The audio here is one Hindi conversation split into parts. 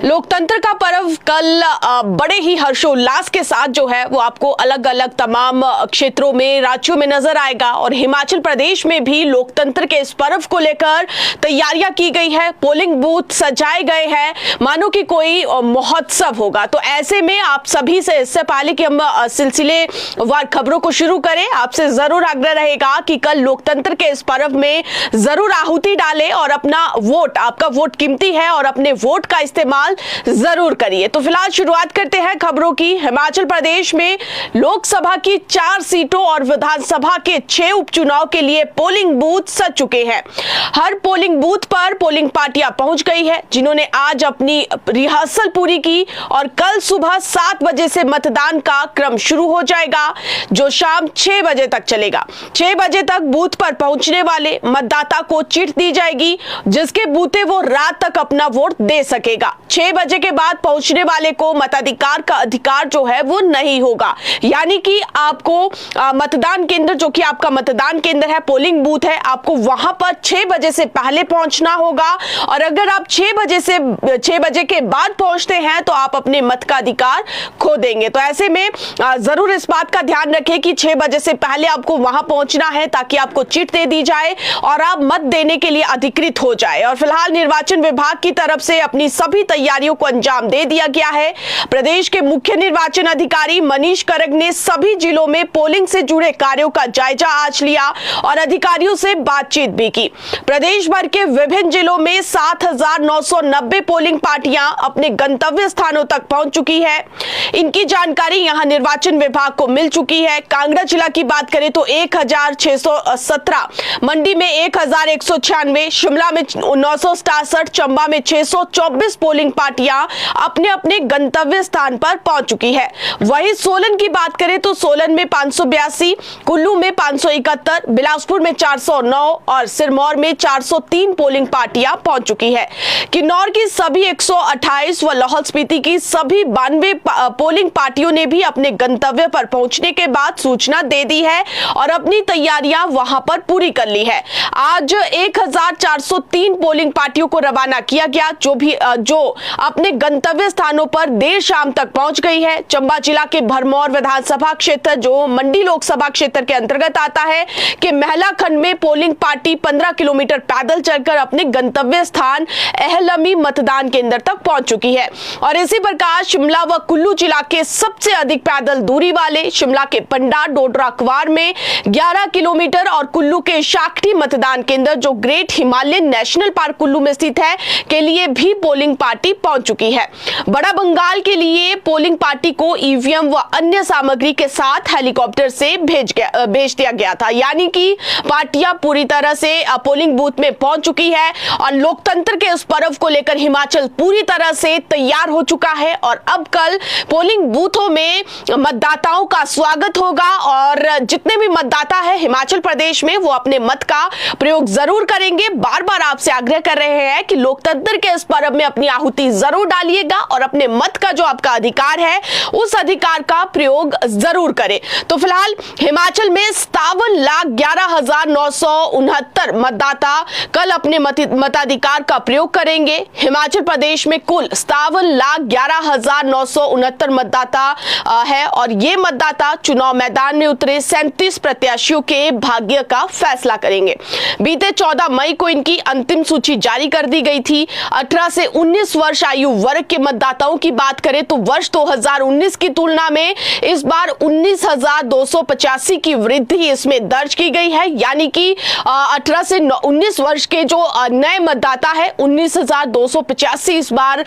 लोकतंत्र का पर्व कल बड़े ही हर्षोल्लास के साथ जो है वो आपको अलग अलग तमाम क्षेत्रों में, राज्यों में नजर आएगा। और हिमाचल प्रदेश में भी लोकतंत्र के इस पर्व को लेकर तैयारियां की गई है, पोलिंग बूथ सजाए गए हैं, मानो कि कोई महोत्सव होगा। तो ऐसे में आप सभी से, इससे पहले कि हम सिलसिलेवार खबरों को शुरू करें, आपसे जरूर आग्रह रहेगा कि कल लोकतंत्र के इस पर्व में जरूर आहुति डालें और अपना वोट, आपका वोट कीमती है और अपने वोट का इस्तेमाल जरूर करिए। तो फिलहाल शुरुआत करते हैं खबरों की। हिमाचल प्रदेश में लोकसभा की 4 सीटों और विधानसभा के 6 उपचुनाव के लिए पोलिंग बूथ सज चुके हैं। हर पोलिंग बूथ पर पोलिंग पार्टियां पहुंच गई है, जिन्होंने आज अपनी रिहर्सल पूरी की और कल सुबह 7 बजे से मतदान का क्रम शुरू हो जाएगा, जो शाम 6 बजे तक चलेगा। 6 बजे तक बूथ पर पहुंचने वाले मतदाता को चिट दी जाएगी, जिसके बूथे वो रात तक अपना वोट दे सकेगा। 6 बजे के बाद पहुंचने वाले को मताधिकार का अधिकार जो है वो नहीं होगा, यानी कि आपको मतदान केंद्र, जो कि आपका मतदान केंद्र है, पोलिंग बूथ है, आपको वहां पर 6 बजे से पहले पहुंचना होगा। और अगर आप 6 बजे के बाद पहुंचते हैं तो आप अपने मत का अधिकार खो देंगे। तो ऐसे में जरूर इस बात का ध्यान रखें कि 6 बजे से पहले आपको वहां पहुंचना है, ताकि आपको चिट दे दी जाए और आप मत देने के लिए अधिकृत हो जाए। और फिलहाल निर्वाचन विभाग की तरफ से अपनी सभी तैयारियों को अंजाम दे दिया गया है। प्रदेश के मुख्य निर्वाचन अधिकारी मनीष करग ने सभी जिलों में पोलिंग से जुड़े कार्यों का जायजा आज लिया और अधिकारियों से बातचीत भी की। प्रदेश भर के विभिन्न जिलों में 7,990 पोलिंग पार्टियां अपने गंतव्य स्थानों तक पहुंच चुकी है। इनकी जानकारी यहां निर्वाचन विभाग को मिल चुकी है। कांगड़ा जिला की बात करें तो 1,617, मंडी में 1,196, शिमला में 967, चंबा में 624 पोलिंग पार्टियां अपने अपने गंतव्य स्थान पर पहुंच चुकी है। वहीं सोलन की बात करें तो सोलन में 582, कुल्लू में 571, बिलासपुर में 409 और सिरमौर में 403 पोलिंग पार्टियां पहुंच चुकी है। किन्नौर की सभी 128 व लाहौल स्पीति की सभी 92 पोलिंग पार्टियों ने भी अपने गंतव्य पर पहुंचने के बाद सूचना दे दी है और अपनी तैयारियां वहां पर पूरी कर ली है। आज 1,403 पोलिंग पार्टियों को रवाना किया गया, जो अपने गंतव्य स्थानों पर देर शाम तक पहुंच गई है। चंबा जिला के भरमौर विधानसभा क्षेत्र, जो मंडी लोकसभा क्षेत्र के अंतर्गत आता है, के महला खंड में पोलिंग पार्टी 15 किलोमीटर पैदल चलकर अपने गंतव्य स्थान अहलमी मतदान केंद्र तक पहुंच चुकी है। और इसी प्रकार शिमला व कुल्लू जिला के सबसे अधिक पैदल दूरी वाले शिमला के पंडा डोडरा क्वार में 11 किलोमीटर और कुल्लू के शाकटी मतदान केंद्र, जो great Himalayan national park Kullu में स्थित है, के लिए भी पोलिंग पार्टी पहुंच चुकी है। बड़ा बंगाल के लिए पोलिंग पार्टी को ईवीएम व अन्य सामग्री के साथ हेलीकॉप्टर से भेज दिया गया था, यानी कि पार्टियां पूरी तरह से पोलिंग बूथ में पहुंच चुकी है। और लोकतंत्र के उस पर्व को लेकर हिमाचल पूरी तरह से तैयार हो चुका है। और अब कल पोलिंग बूथों में मतदाताओं का स्वागत होगा और जितने भी मतदाता है हिमाचल प्रदेश में, वो अपने मत का प्रयोग जरूर करेंगे। बार बार आपसे आग्रह कर रहे हैं कि लोकतंत्र के इस पर्व में अपनी आहुति जरूर डालिएगा और अपने मत का जो आपका अधिकार है, उस अधिकार का प्रयोग जरूर करें। तो फिलहाल हिमाचल में 57,11,969 मतदाता कल अपने मताधिकार का प्रयोग करेंगे। हिमाचल प्रदेश में कुल 57,11,969 मतदाता है और ये मतदाता चुनाव मैदान में उतरे 37 प्रत्याशियों के भाग्य का फैसला करेंगे। बीते 14 मई को इनकी अंतिम सूची जारी कर दी गई थी। 18 से 19 वर्ष आयु वर्ग के मतदाताओं की बात करें तो वर्ष 2019 की तुलना में इस बार 19,285 की वृद्धि इसमें दर्ज की गई है, यानी कि 18 से 19 वर्ष के जो नए मतदाता है 19,285 इस बार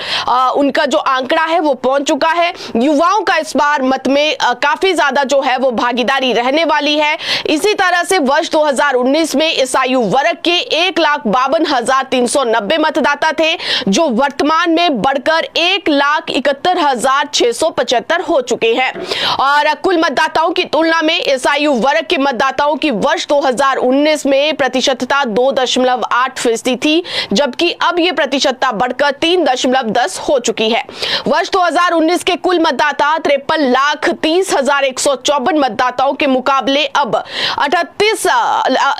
उनका जो आंकड़ा है वो पहुंच चुका है। युवाओं का इस बार मत में काफी ज्यादा जो है वो भागीदारी रहने वाली है। इसी तरह से वर्ष 2019 में इस आयु वर्ग के 1,52,390 मतदाता थे, जो वर्तमान में बढ़कर 1,71,675 हो चुके हैं। और कुल मतदाताओं की तुलना में इस आयु वर्ग के मतदाताओं की वर्ष 2019 में प्रतिशतता 2.8% थी, जबकि अब यह प्रतिशतता बढ़कर 3.10 हो चुकी है। वर्ष 2019 के कुल मतदाता 53,30,154 मतदाताओं के मुकाबले अब 38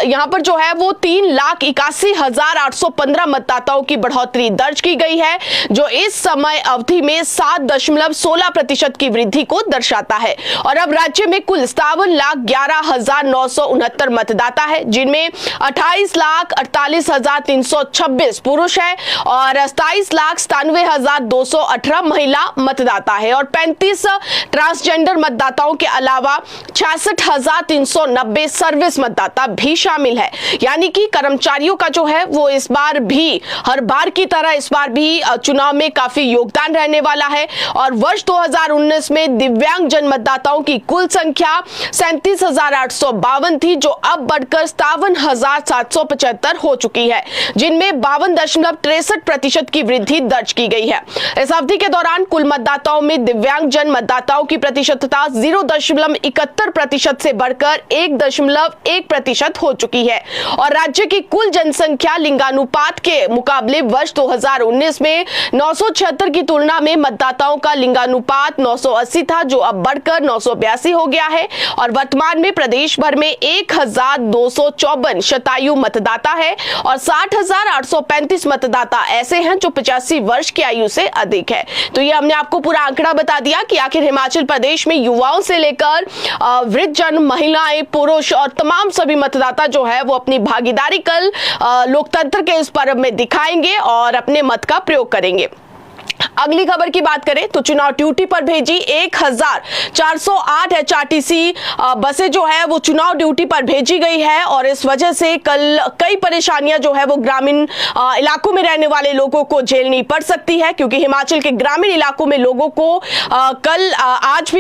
यहां पर जो है वो 3,81,815 मतदाताओं की बढ़ोतरी दर्ज की गई है, जो इस समय अवधि में 7.16% की वृद्धि को दर्शाता है। और अब राज्य में कुल 57,11,969 मतदाता है, जिनमें 28,48,326 पुरुष है और 27,97,218 महिला मतदाता है और 35 ट्रांसजेंडर मतदाताओं के अलावा 66,390 सर्विस मतदाता भी शामिल है। यानी कि कर्मचारियों का जो है वो इस बार भी हर बार की तरह इस बार भी चुनाव में काफी योगदान रहने वाला है। और वर्ष 2019 में दिव्यांग जन मतदाताओं की कुल संख्या 37,852 थी, जो अब बढ़कर 57,775 हो चुकी है, जिनमें 52.63% की वृद्धि दर्ज की गई है। इस अवधि के दौरान कुल मतदाताओं में दिव्यांग जन मतदाताओं की प्रतिशतता 0.71% से बढ़कर 1.1% हो चुकी है। और राज्य की कुल जनसंख्या लिंगानुपात के मुकाबले वर्ष 2019 में 976 की तुलना में मतदाताओं का लिंगानुपात 980 था, जो अब बढ़कर 982 हो गया है। और वर्तमान में प्रदेश भर में 1,254 शतायु मतदाता है और 60,835 मतदाता ऐसे हैं जो 85 वर्ष की आयु से अधिक है। तो ये हमने आपको पूरा आंकड़ा बता दिया कि आखिर हिमाचल प्रदेश में युवाओं से लेकर वृद्ध जन, महिलाएं, पुरुष और तमाम सभी मतदाता जो है वो अपनी भागीदारी कल लोकतंत्र के इस पर्व में दिखाएंगे और अपने मत का प्रयोग करेंगे। अगली खबर की बात करें तो चुनाव ड्यूटी पर भेजी 1,408 एचआरटीसी बसें जो है वो चुनाव ड्यूटी पर भेजी गई है और इस वजह से कल कई परेशानियां जो है वो ग्रामीण इलाकों में रहने वाले लोगों को झेलनी पड़ सकती है, क्योंकि हिमाचल के ग्रामीण इलाकों में लोगों को कल आज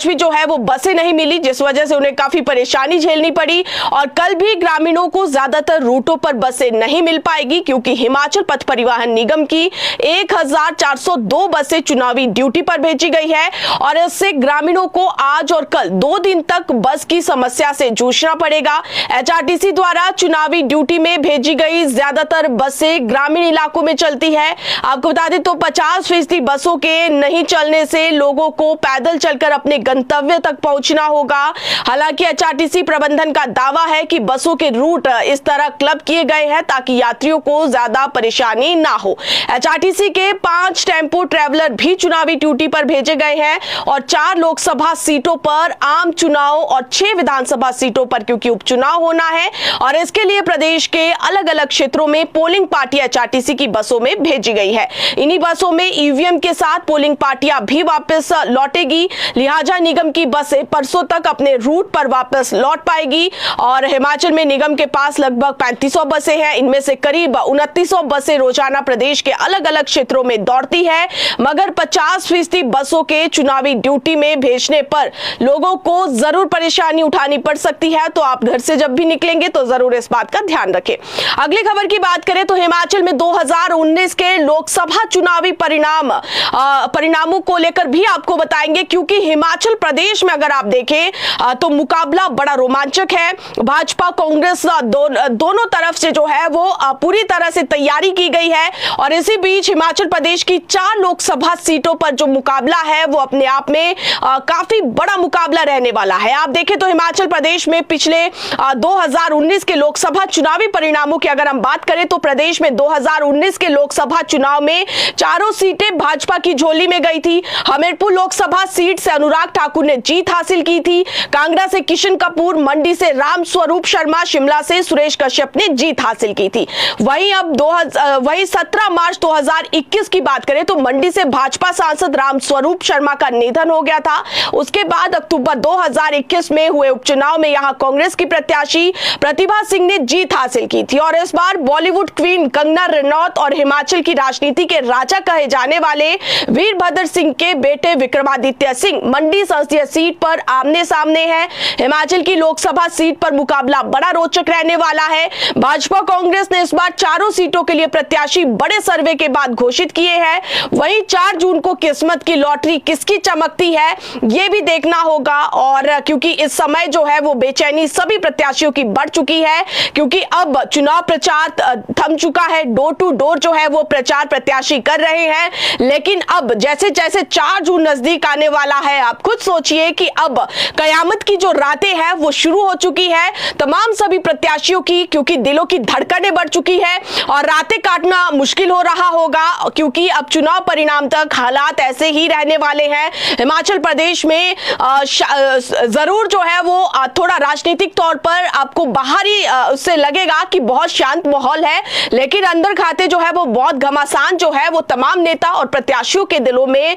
भी जो है वो बसें नहीं मिली, जिस वजह से उन्हें काफी परेशानी झेलनी पड़ी। और कल भी ग्रामीणों को ज्यादातर रूटों पर बसें नहीं मिल पाएगी, क्योंकि हिमाचल पथ परिवहन निगम की 1,402 बसें चुनावी ड्यूटी पर भेजी गई है और इससे ग्रामीणों को आज और कल 2 दिन तक बस की समस्या से जूझना पड़ेगा। एचआरटीसी द्वारा चुनावी ड्यूटी में भेजी गई ज्यादातर बसें ग्रामीण इलाकों में चलती है। आपको बता दें तो 50% बसों के नहीं चलने से लोगों को पैदल चलकर अपने गंतव्य तक पहुंचना होगा। हालांकि एचआरटीसी प्रबंधन का दावा है कि बसों के रूट इस तरह क्लब किए गए हैं ताकि यात्रियों को ज्यादा परेशानी ना हो। एचआरटीसी के 5 टेम्पो ट्रैवलर भी चुनावी ड्यूटी पर भेजे गए हैं और 4 लोकसभा सीटों पर आम चुनाव और 6 विधानसभा सीटों पर क्योंकि उपचुनाव होना है और इसके लिए प्रदेश के अलग अलग क्षेत्रों में पोलिंग पार्टी एचआरटीसी की बसों में भेजी गई है। इन्हीं बसों में ईवीएम के साथ पोलिंग पार्टियां भी वापस लौटेगी, लिहाजा निगम की बसें परसों तक अपने रूट पर वापस लौट पाएगी। और हिमाचल में निगम के पास लगभग 3500 बसें हैं, इनमें से करीब 2900 बसें रोजाना प्रदेश के अलग अलग क्षेत्रों में दौड़ती है, मगर 50% बसों के चुनावी ड्यूटी में भेजने पर लोगों को जरूर परेशानी उठानी पड़ सकती है। तो आप घर से जब भी निकलेंगे तो जरूर इस बात का ध्यान रखें। अगली खबर की बात करें तो हिमाचल में 2019 के लोकसभा चुनावी परिणामों को लेकर भी आपको बताएंगे, क्योंकि हिमाचल प्रदेश में अगर आप देखें तो मुकाबला बड़ा रोमांचक है। भाजपा कांग्रेस दोनों तरफ से जो है वो पूरी तरह से तैयारी की गई है और इसी बीच हिमाचल प्रदेश की 4 लोकसभा सीटों पर जो मुकाबला है वो अपने आप में काफी बड़ा मुकाबला रहने वाला है। आप देखें तो हिमाचल प्रदेश में पिछले 2019 के लोकसभा चुनावी परिणामों की अगर हम बात करें तो प्रदेश में 2019 के लोकसभा चुनाव में 4 सीटें भाजपा की झोली में गई थी। हमीरपुर लोकसभा सीट से अनुराग ठाकुर ने जीत हासिल की थी, कांगड़ा से किशन कपूर, मंडी से राम स्वरूप शर्मा, शिमला से सुरेश कश्यप ने जीत हासिल की थी। वहीं 17 मार्च 2021 की बात करें तो मंडी से भाजपा सांसद राम स्वरूप शर्मा का निधन हो गया था। उसके बाद अक्टूबर 2021 में हुए उपचुनाव में यहां कांग्रेस की प्रत्याशी प्रतिभा सिंह ने जीत हासिल की थी और इस बार बॉलीवुड क्वीन कंगना रनौत और हिमाचल की राजनीति के राजा कहे जाने वाले वीरभद्र सिंह के बेटे विक्रमादित्य सिंह मंडी संसदीय सीट पर आमने सामने हैं। हिमाचल की लोकसभा सीट पर मुकाबला बड़ा रोचक रहने वाला है। भाजपा कांग्रेस ने इस बार 4 सीटों के लिए प्रत्याशी बड़े सर्वे के बाद घोषित किए हैं। वहीं 4 जून को किस्मत की लॉटरी किसकी चमकती है ये भी देखना होगा। और क्योंकि इस समय जो है वो बेचैनी सभी प्रत्याशियों की बढ़ चुकी है, क्योंकि अब चुनाव प्रचार थम चुका है, डोर टू डोर जो है वो प्रचार प्रत्याशी कर रहे हैं। लेकिन अब जैसे जैसे 4 जून नजदीक आने वाला है, आप खुद सोचिए कि अब कयामत की जो रातें हैं वो शुरू हो चुकी है तमाम सभी प्रत्याशियों की, क्योंकि दिलों की धड़कनें बढ़ चुकी है और रातें काटना मुश्किल हो रहा होगा, क्योंकि अब चुनाव परिणाम तक हालात ऐसे ही रहने वाले हैं। हिमाचल प्रदेश में जरूर जो है वो थोड़ा राजनीतिक तौर पर आपको बाहरी उससे लगेगा कि बहुत शांत माहौल है, लेकिन अंदर खाते जो है वो बहुत घमासान जो है वो तमाम नेता और प्रत्याशियों के दिलों में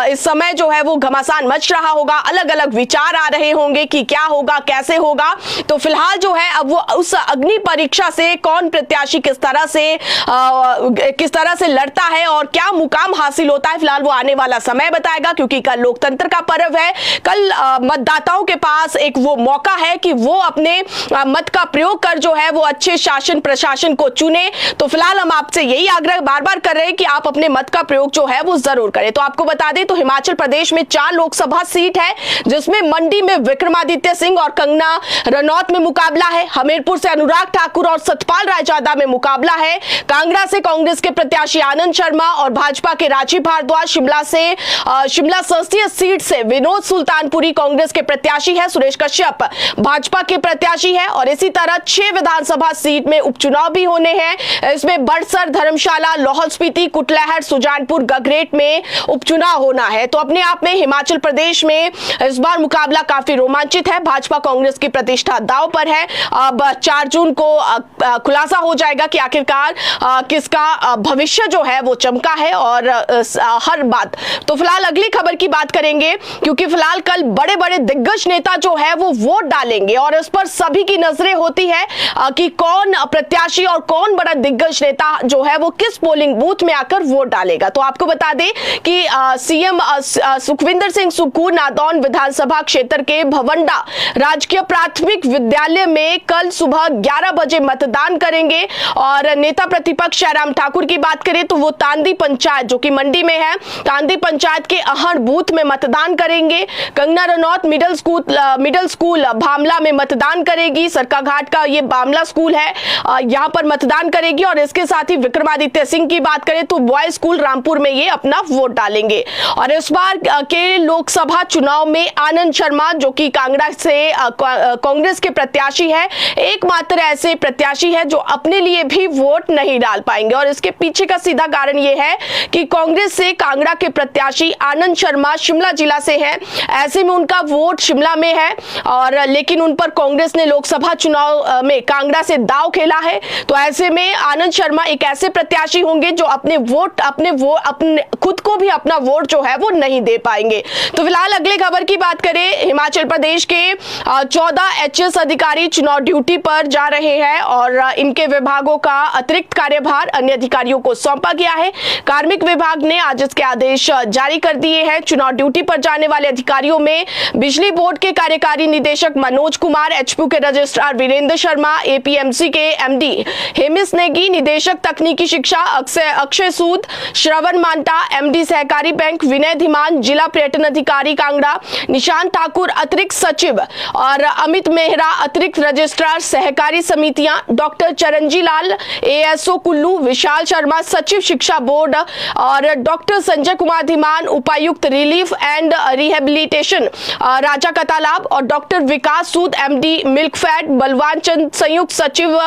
इस समय जो है वो घमासान मच रहा होगा। अलग अलग विचार आ रहे होंगे कि क्या होगा, कैसे होगा। तो फिलहाल जो है अब वो उस अग्नि परीक्षा से कौन प्रत्याशी किस तरह से लड़ता है और क्या मुकाम हासिल होता है, फिलहाल वो आने वाला समय बताएगा, क्योंकि कल लोकतंत्र का पर्व है। कल मतदाताओं के पास एक वो मौका है कि वो अपने मत का प्रयोग कर जो है वो अच्छे शासन प्रशासन को चुने। तो फिलहाल हम आपसे यही आग्रह बार बार कर रहे हैं कि आप अपने मत का प्रयोग जो है वो जरूर करें। तो आपको बता दें तो हिमाचल प्रदेश में 4 लोकसभा सीट है, जिसमें मंडी में विक्रमादित्य सिंह और कंगना रनौत में मुकाबला है, हमीरपुर से अनुराग ठाकुर और सतपाल रायजादा में मुकाबला है, कांगड़ा से कांग्रेस के प्रत्याशी आनंद शर्मा और भाजपा के राजीव भारद्वाज, शिमला संसदीय सीट से विनोद सुल्तानपुरी कांग्रेस के प्रत्याशी है, सुरेश कश्यप भाजपा के प्रत्याशी है। और इसी तरह 6 विधानसभा सीट में उपचुनाव भी होने हैं। इसमें बड़सर, धर्मशाला, लाहौल स्पीति, कुटलैहड़, सुजानपुर, गगरेट में उपचुनाव होना है। तो अपने आप में हिमाचल प्रदेश में इस बार मुकाबला काफी रोमांचित है, भाजपा कांग्रेस की प्रतिष्ठा दांव पर है। अब 4 जून को खुलासा हो जाएगा कि आखिरकार किसका भविष्य जो है वो चमका है और हर बात। तो फिलहाल अगली खबर की बात करेंगे, क्योंकि फिलहाल कल बड़े बड़े दिग्गज नेता जो है वो वोट डालेंगे और इस पर सभी की नजरें होती है कि कौन प्रत्याशी और कौन बड़ा दिग्गज नेता जो है वो किस पोलिंग बूथ में आकर वोट डालेगा। तो आपको बता दें कि सीएम सुखविंदर सिंह सुक्खू नादौन विधानसभा क्षेत्र के भवंडा राजकीय प्राथमिक विद्यालय में कल सुबह 11 बजे मतदान करेंगे। और नेता प्रतिपक्ष जयराम ठाकुर की बात करें तो वो तांदी पंचायत जो कि मंडी में है, तांदी पंचायत के अहड़ बूथ में मतदान करेंगे। कंगना रनौत मिडिल स्कूल भामला में मतदान करेगी, सरकाघाट का ये बामला स्कूल है, यहां पर मतदान करेगी। और इसके साथ ही विक्रमादित्य सिंह की बात करें तो बॉय स्कूल रामपुर में ये अपना वोट डालेंगे। और इस बार के लोकसभा चुनाव में आनंद शर्मा जो कि कांगड़ा से कांग्रेस के प्रत्याशी है, एकमात्र ऐसे प्रत्याशी है जो अपने लिए भी वोट नहीं डाल पाएंगे। और इसके पीछे का सीधा कारण यह है कि कांग्रेस से कांगड़ा के प्रत्याशी आनंद शर्मा शिमला जिला से हैं, ऐसे में उनका वोट शिमला में है। और लेकिन उन पर कांग्रेस ने लोकसभा चुनाव में कांगड़ा से दांव खेला है। तो ऐसे में आनंद शर्मा एक ऐसे प्रत्याशी होंगे जो अपने खुद को भी अपना वोट जो है वो नहीं दे पाएंगे। तो फिलहाल अगले खबर की बात करें, हिमाचल प्रदेश के 14 एचएस अधिकारी चुनाव ड्यूटी पर जा रहे हैं और इनके विभागों का अतिरिक्त कार्यभार अन्य अधिकारियों को सौंपा गया है। कार्मिक विभाग ने आज इसके आदेश जारी कर दिए हैं। चुनाव ड्यूटी पर जाने वाले अधिकारियों में बिजली बोर्ड के कार्यकारी निदेशक मनोज कुमार, एचपीयू के रजिस्ट्रार वीरेंद्र शर्मा, एपीएमसी के एमडी हेमिस नेगी, निदेशक तकनीकी शिक्षा अक्षय सूद, श्रवण मांटा, एमडी सहकारी बैंक विनय धीमान, जिला पर्यटन अधिकारी कांगड़ा निशांत ठाकुर, अतिरिक्त सचिव और अमित मेहरा, अतिरिक्त रजिस्ट्रार सहकारी समितियां डॉक्टर चरणजी लाल, एएसओ कुल्लू विशाल शर्मा, सचिव शिक्षा बोर्ड और डॉक्टर संजय कुमार धीमान, उपायुक्त रिलीफ एंड रिहेबिलिटेशन राजा कतालाब और डॉक्टर विकास सूद, एमडी मिल्कफेड, बलवान चंद संयुक्त सचिव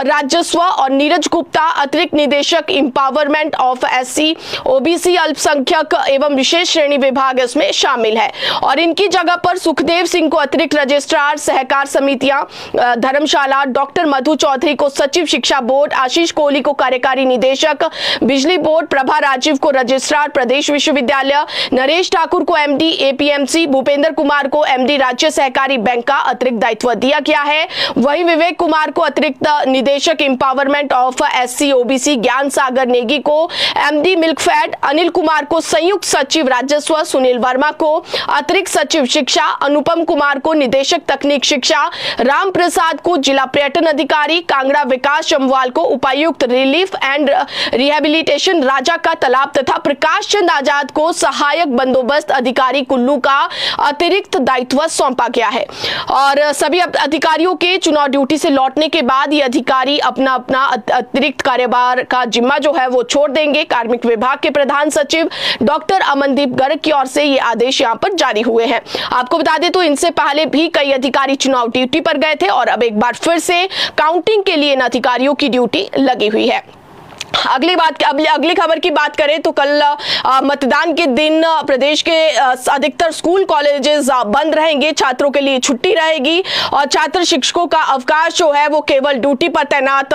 राजस्व और नीरज गुप्ता, अतिरिक्त निदेशक इंपावरमेंट ऑफ एससी ओबीसी अल्पसंख्यक एवं विशेष श्रेणी विभाग इसमें शामिल है। और इनकी जगह पर सुखदेव सिंह को अतिरिक्त रजिस्ट्रार सहकार समितियां धर्मशाला, डॉक्टर मधु चौधरी को सचिव शिक्षा बोर्ड, आशीष कोहली को कार्यकारी निदेशक बिजली बोर्ड, प्रभा राजीव को रजिस्ट्रार प्रदेश विश्वविद्यालय, नरेश ठाकुर को एमडी एपीएमसी, भूपेंद्र कुमार को एमडी राज्य सहकारी बैंक का अतिरिक्त दायित्व दिया गया है। वहीं विवेक कुमार को अतिरिक्त निदेशक इंपावरमेंट ऑफ एससी ओबीसी, ज्ञान सागर नेगी को एमडी मिल्कफेड, अनिल कुमार को संयुक्त सचिव राजस्व, सुनील वर्मा को अतिरिक्त सचिव शिक्षा, अनुपम कुमार को निदेशक तकनीक शिक्षा, राम प्रसाद को जिला पर्यटन अधिकारी, कांगड़ा विकास चमवाल को उपायुक्त रिलीफ एंड रिहेबिलिटेशन राजा का तालाब तथा प्रकाश चंद आजाद को सहायक बंदोबस्त अधिकारी कुल्लू का अतिरिक्त दायित्व सौंपा गया है। और सभी अधिकारियों के चुनाव ड्यूटी से लौटने के बाद ये अधिकारी अपना अतिरिक्त कार्यभार का जिम्मा जो है वो छोड़ देंगे। कार्मिक विभाग के प्रधान सचिव डॉक्टर अमनदीप गर्ग की ओर से ये आदेश यहाँ पर जारी हुए हैं। आपको बता दें तो इनसे पहले भी कई अधिकारी चुनाव ड्यूटी पर गए थे और अब एक बार फिर से काउंटिंग के लिए इन अधिकारियों की ड्यूटी लगी हुई है। अगली खबर की बात करें तो कल मतदान के दिन प्रदेश के अधिकतर स्कूल कॉलेजेस बंद रहेंगे, छात्रों के लिए छुट्टी रहेगी और छात्र शिक्षकों का अवकाश जो है वो केवल ड्यूटी पर तैनात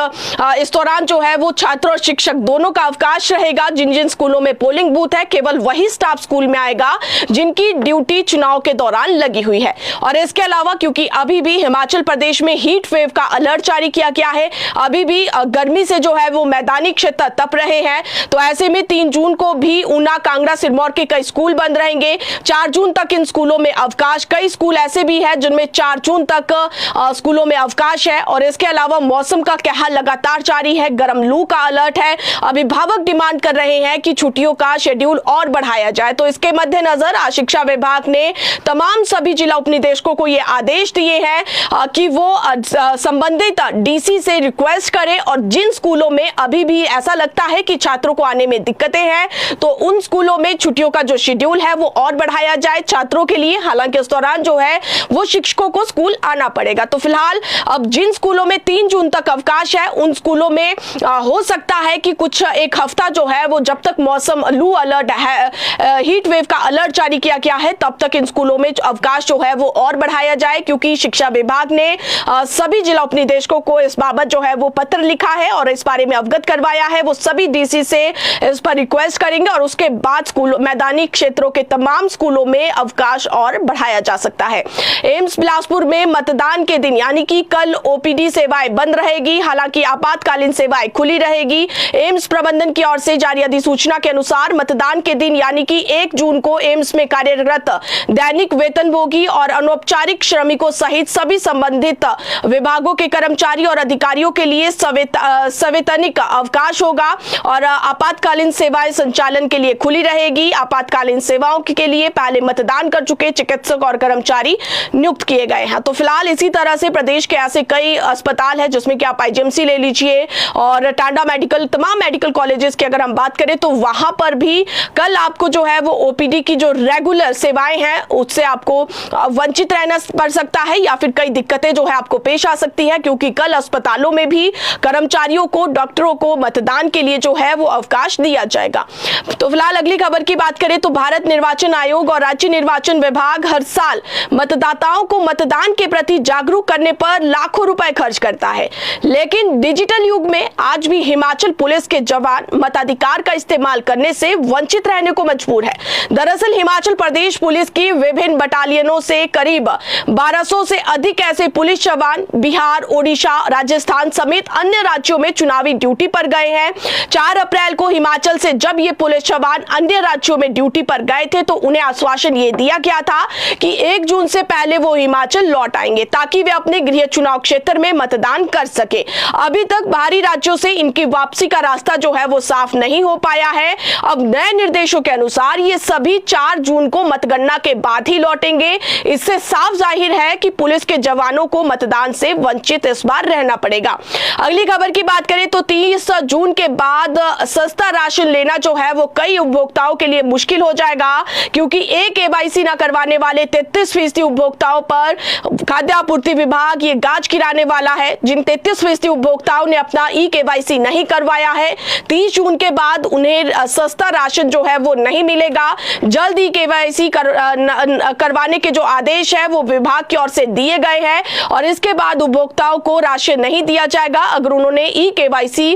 इस दौरान जो है वो छात्र और शिक्षक दोनों का अवकाश रहेगा। जिन जिन स्कूलों में पोलिंग बूथ है केवल वही स्टाफ स्कूल में आएगा जिनकी ड्यूटी चुनाव के दौरान लगी हुई है। और इसके अलावा क्योंकि अभी भी हिमाचल प्रदेश में हीट वेव का अलर्ट जारी किया गया है, अभी भी गर्मी से जो है वो मैदानी क्षेत्र तप रहे हैं, तो ऐसे में 3 जून को भी ऊना, कांगड़ा, सिरमौर के कई स्कूल बंद रहेंगे। 4 जून तक इन स्कूलों में अवकाश, कई स्कूल ऐसे भी हैं जिनमें 4 जून तक स्कूलों में अवकाश है। और इसके अलावा मौसम का कहर लगातार जारी है, गर्म लू का अलर्ट है। अभिभावक डिमांड कर रहे हैं कि छुट्टियों का शेड्यूल और बढ़ाया जाए। तो इसके मद्देनजर आज शिक्षा विभाग ने तमाम सभी जिला उपनिदेशकों को यह आदेश दिए हैं कि वो संबंधित डीसी से रिक्वेस्ट करें और जिन स्कूलों में अभी भी ऐसा लगता है कि छात्रों को आने में दिक्कतें हैं तो उन स्कूलों में छुट्टियों का जो शेड्यूल है वो और बढ़ाया जाए छात्रों के लिए। हालांकि इस दौरान जो है वो शिक्षकों को स्कूल आना पड़ेगा। तो फिलहाल अब जिन स्कूलों में 3 जून तक अवकाश है उन स्कूलों में हो सकता है कि कुछ एक हफ्ता जो है वो जब तक मौसम लू अलर्ट है, हीट वेव का अलर्ट जारी किया गया है, तब तक इन स्कूलों में अवकाश जो है वो और बढ़ाया जाए, क्योंकि शिक्षा विभाग ने सभी जिला उपनिदेशकों को इस बाबत जो है वो पत्र लिखा है और इस बारे में अवगत करवाया है। वो सभी डीसी से इस पर रिक्वेस्ट करेंगे और उसके बाद स्कूल मैदानी क्षेत्रों के तमाम स्कूलों में अवकाश और बढ़ाया जा सकता है। एम्स बिलासपुर में मतदान के दिन यानी कि कल ओपीडी सेवाएं बंद रहेगी, हालांकि आपातकालीन सेवाएं खुली रहेगी। एम्स प्रबंधन की ओर से जारी अधिसूचना के अनुसार मतदान के दिन यानी कि 1 जून को एम्स में कार्यरत दैनिक वेतनभोगी और अनौपचारिक श्रमिकों सहित सभी संबंधित विभागों के कर्मचारी और अधिकारियों के लिए सवैतनिक अवकाश होगा और आपातकालीन सेवाएं संचालन के लिए खुली रहेगी। आपातकालीन सेवाओं के लिए पहले मतदान कर चुके चिकित्सक और कर्मचारी नियुक्त किए गए हैं। तो फिलहाल इसी तरह से प्रदेश के ऐसे कई अस्पताल हैं जिसमें कि आप आईजीएमसी ले लीजिए और टांडा मेडिकल, तमाम मेडिकल कॉलेजेस की अगर हम बात करें तो वहां पर भी कल आपको जो है वो ओपीडी की जो रेगुलर सेवाएं हैं उससे आपको वंचित रहना पड़ सकता है या फिर कई दिक्कतें जो है आपको पेश आ सकती है, क्योंकि कल अस्पतालों में भी कर्मचारियों को, डॉक्टरों को मतदान के लिए जो है वो अवकाश दिया जाएगा। तो फिलहाल अगली खबर की बात करें तो भारत निर्वाचन आयोग और राज्य निर्वाचन विभाग हर साल मतदाताओं को मतदान के प्रति जागरूक करने पर लाखों रुपए खर्च करता है, लेकिन डिजिटल युग में आज भी हिमाचल पुलिस के जवान मताधिकार का इस्तेमाल करने से वंचित रहने को मजबूर है। दरअसल हिमाचल प्रदेश पुलिस की विभिन्न बटालियनों से करीब 1200 से अधिक ऐसे पुलिस जवान बिहार, ओडिशा, राजस्थान समेत अन्य राज्यों में चुनावी ड्यूटी पर गए हैं। 4 अप्रैल को हिमाचल से जब ये पुलिस जवान अन्य राज्यों में ड्यूटी पर गए थे तो उन्हें आश्वासन ये दिया गया था कि 1 जून से पहले वो हिमाचल लौट आएंगे ताकि वे अपने गृह चुनाव क्षेत्र में मतदान कर सके। अभी तक बाहरी राज्यों से इनकी वापसी का रास्ता जो है वो साफ नहीं हो पाया है। अब नए निर्देशों के अनुसार ये सभी 4 जून को मतगणना के बाद ही लौटेंगे। इससे साफ जाहिर है कि पुलिस के जवानों को मतदान से वंचित इस बार रहना पड़ेगा। अगली खबर की बात करें तो 30 जून के बाद सस्ता राशन लेना जो है वो कई उपभोक्ताओं के लिए मुश्किल हो जाएगा, क्योंकि केवाईसी न करवाने वाले 33% उपभोक्ताओं पर खाद्य आपूर्ति विभाग ये गाज गिराने वाला है। जिन 33% उपभोक्ताओं ने अपना केवाईसी नहीं करवाया है, 30 जून के बाद उन्हें सस्ता राशन जो है वो नहीं मिलेगा। जल्द ही केवाईसी करवाने के जो आदेश है वो विभाग की ओर से दिए गए हैं और इसके बाद उपभोक्ताओं को राशन नहीं दिया जाएगा अगर उन्होंने केवाईसी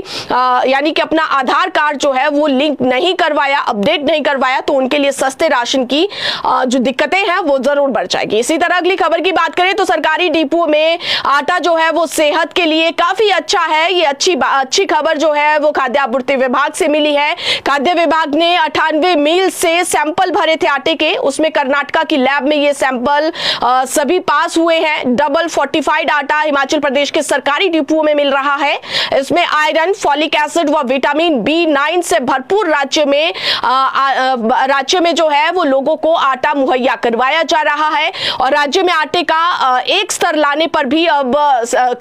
यानी कि अपना आधार कार्ड जो है वो लिंक नहीं करवाया, अपडेट नहीं करवाया, तो उनके लिए सस्ते राशन की जो दिक्कतें हैं वो जरूर बढ़ जाएगी। इसी तरह अगली खबर की बात करें तो सरकारी डिपो में आटा जो है वो सेहत के लिए काफी अच्छा है। ये अच्छी खबर जो है वो खाद्य आपूर्ति विभाग से मिली है। खाद्य विभाग ने 98 मील से सैंपल भरे थे आटे के, उसमें कर्नाटका की लैब में ये सैंपल सभी पास हुए हैं। डबल फोर्टिफाइड आटा हिमाचल प्रदेश के सरकारी डिपो में मिल रहा है। इसमें आयरन, फॉलिक एसिड व विटामिन B9 से भरपूर राज्य में जो है वो लोगों को आटा मुहैया करवाया जा रहा है। और राज्य में आटे का एक स्तर लाने पर भी अब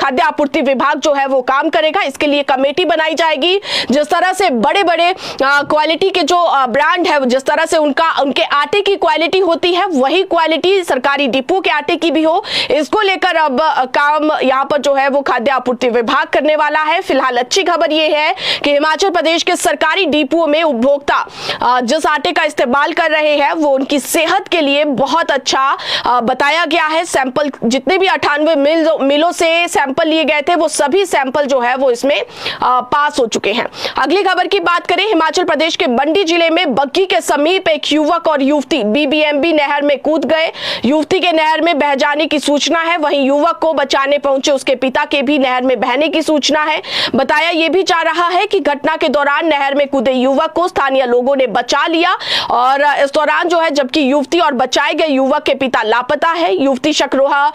खाद्य आपूर्ति विभाग जो है वो काम करेगा। इसके लिए कमेटी बनाई जाएगी। जिस तरह से बड़े बड़े क्वालिटी के जो ब्रांड है, जिस तरह से उनके आटे की क्वालिटी होती है, वही क्वालिटी सरकारी डिपो के आटे की भी हो, इसको लेकर अब काम यहां पर जो है वो खाद्य आपूर्ति विभाग करने वाला है। फिलहाल अच्छी खबर यह है कि हिमाचल प्रदेश के सरकारी डिपो में उपभोक्ता जिस आटे का इस्तेमाल कर रहे हैं वो उनकी सेहत के लिए बहुत अच्छा बताया गया है। सैंपल जितने भी 98 मिलों से सैंपल लिए गए थे वो सभी सैंपल जो है वो इसमें पास हो चुके हैं। अगली खबर की बात करें, हिमाचल प्रदेश के मंडी जिले में बग्गी के समीप एक युवक और युवती BBMB नहर में कूद गए। युवती के नहर में बह जाने की सूचना है, वहीं युवक को बचाने पहुंचे उसके पिता के भी नहर में बहने की सूचना है। बताया यह भी जा रहा है कि घटना के दौरान नहर में कूदे युवक को स्थानीय लोगों ने बचा लिया और इस दौरान जो है जबकि युवती और बचाए गए युवक के पिता लापता है। युवती शकरोहा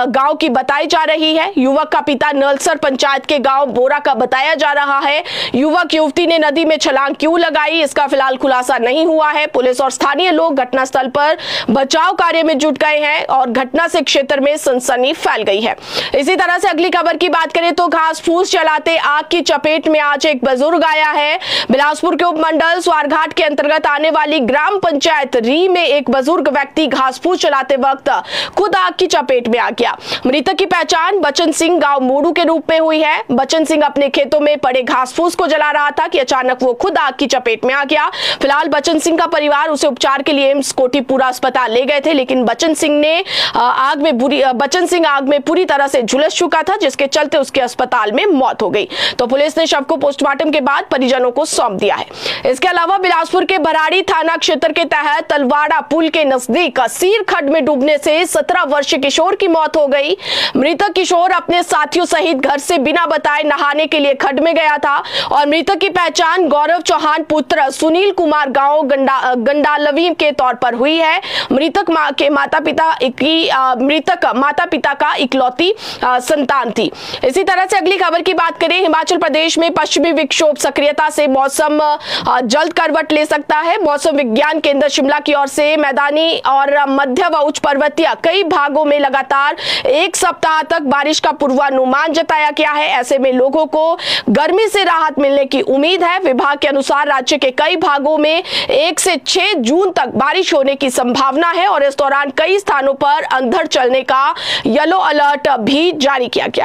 गांव की बताई जा रही है। युवक का पिता नलसर पंचायत के गांव बोरा का बताया जा रहा है। युवक युवती ने नदी में छलांग क्यों लगाई, इसका फिलहाल खुलासा नहीं हुआ है। पुलिस और स्थानीय लोग घटनास्थल पर बचाव कार्य में जुट गए हैं और घटना से क्षेत्र में सनसनी फैल गई है। इसी तरह से अगली खबर की बात करें तो घास फूस चलाते आग की चपेट में आज एक बुजुर्ग आया है। बिलासपुर के उपमंडल स्वारघाट के अंतर्गत आने वाली ग्राम पंचायत री में एक बुजुर्ग व्यक्ति घास फूस चलाते वक्त खुद आग की चपेट में आ गया। मृतक की पहचान बचन सिंह गांव मोड़ू के रूप में हुई है। बचन सिंह अपने खेतों में पड़े घास फूस को जला रहा था कि अचानक वो खुद आग की चपेट में आ गया। फिलहाल बचन सिंह का परिवार उसे उपचार के लिए एम्स कोटीपुरा अस्पताल ले गए थे, लेकिन बचन सिंह आग में पूरी तरह से झुलस चुका था, जिसके चलते उसके अस्पताल में मौत हो गई। तो पुलिस ने शव को पोस्टमार्टम के बाद परिजनों को सौंप दिया है। इसके अलावा बिलासपुर के भराड़ी थाना क्षेत्र के तहत तलवाड़ा पुल के नजदीक सीर खड्ड में डूबने से 17 वर्षीय किशोर की मौत हो गई। मृतक किशोर अपने साथियों सहित घर से बिना बताए नहाने के लिए खड्ड में गया था और मृतक की पहचान गौरव चौहान पुत्र सुनील कुमार गांव गंडालवी के तौर पर हुई है। मृतक माता पिता का इकलौती संतान थी। इसी तरह से अगली खबर की बात करें, हिमाचल प्रदेश में पश्चिमी विक्षोभ सक्रियता से मौसम जल्द करवट ले सकता है। मौसम विज्ञान केंद्र शिमला की ओर से मैदानी और मध्य व उच्च पर्वतीय कई भागों में लगातार एक सप्ताह तक बारिश का पूर्वानुमान जताया गया है। ऐसे में लोगों को गर्मी से राहत मिलने की उम्मीद है। विभाग के अनुसार राज्य के कई भागों में 1 से 6 जून तक बारिश होने की संभावना है और इस दौरान कई स्थानों पर अंधड़ चलने का येलो अलर्ट भी जारी किया गया है।